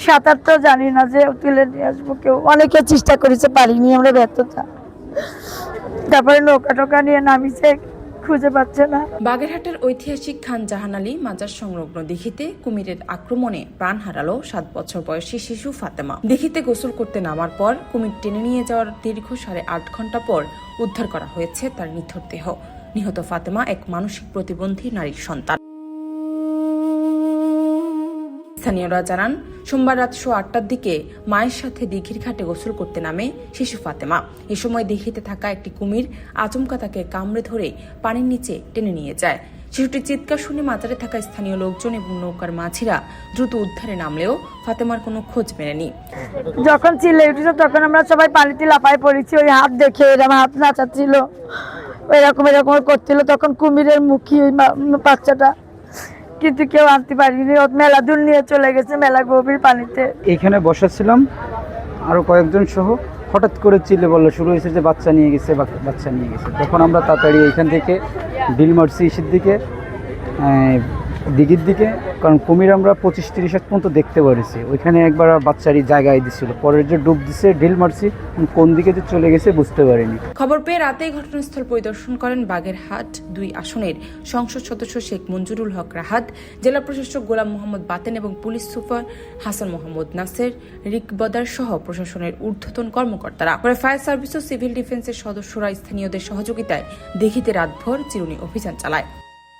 সাঁতার তো জানি না যে তুলে নিয়ে আসবো, কেউ অনেকে চেষ্টা করেছে, পারিনি আমরা, ব্যর্থতা। তারপরে নৌকা টোকা নিয়ে নামিছে, খুঁজে পাচ্ছে না। বাগেরহাটের ঐতিহাসিক খান জাহান আলী মাজার সংলগ্ন দিঘিতে কুমিরের আক্রমণে প্রাণ হারালো 7 বছর বয়সী শিশু ফাতেমা। দিঘিতে গোসল করতে নামার পর কুমির টেনে নিয়ে যাওয়ার দীর্ঘ 8.5 ঘন্টা পর উদ্ধার করা হয়েছে তার নিথর দেহ। নিহত ফাতেমা এক মানসিক প্রতিবন্ধী নারীর সন্তান। স্থানীয়রা জানান, সোমবার রাত 8টার দিকে মায়ের সাথে দিঘির ঘাটে গোসল করতে নামে শিশু ফাতেমা। এ সময় দিঘিতে থাকা একটি কুমির আচমকা তাকে কামড়ে ধরে পানির নিচে টেনে নিয়ে যায়। শিশুটির চিৎকার শুনে মাজারে থাকা স্থানীয় লোকজন এবং নৌকার মাঝিরা দ্রুত উদ্ধারে নামলেও ফাতেমার কোনো খোঁজ মেলেনি। যখন চিল্লে উঠেছে তখন আমরা সবাই পানিতে লাফায় পড়েছি। ওই হাত দেখে এরকম হাত নাচাচ্ছিল, এরকম এরকম করছিল, তখন কুমিরের মুখী ওই বাচ্চাটা, কিন্তু কেউ আনতে পারিনি। মেলা দূর নিয়ে চলে গেছে, মেলা গভীর পানিতে। এইখানে বসেছিলাম আরো কয়েকজন সহ, হঠাৎ করে চিল্লে বলা শুরু হয়েছে যে বাচ্চা নিয়ে গেছে, বাচ্চা নিয়ে গেছে। তখন আমরা তাড়াতাড়ি এইখান থেকে ডিল মারছি ইসের দিকে, দিঘির দিকে, কারণ কুমির আমরা 25-30 হাত পর্যন্ত দেখতে পারিছি। ওইখানে একবার বাচ্চারই জায়গায় দিছিল, পরের যে ডুব দিছে ঢিল মারছি, কোন দিকে যে চলে গেছে বুঝতে পারিনি। খবর পেয়ে রাতেই ঘটনাস্থল পরিদর্শন করেন বাগেরহাট 2 আসনের সংসদ সদস্য শেখ মঞ্জুরুল হক রাহাত, জেলা প্রশাসক গোলাম মোহাম্মদ বাতেন এবং পুলিশ সুপার হাসান মোহাম্মদ নাসের, রিকবদার সহ প্রশাসনের ঊর্ধ্বতন কর্মকর্তারা। পরে ফায়ার সার্ভিস ও সিভিল ডিফেন্সের সদস্যরা স্থানীয়দের সহযোগিতায় দিঘিতে রাতভর চিরুনি অভিযান চালায়।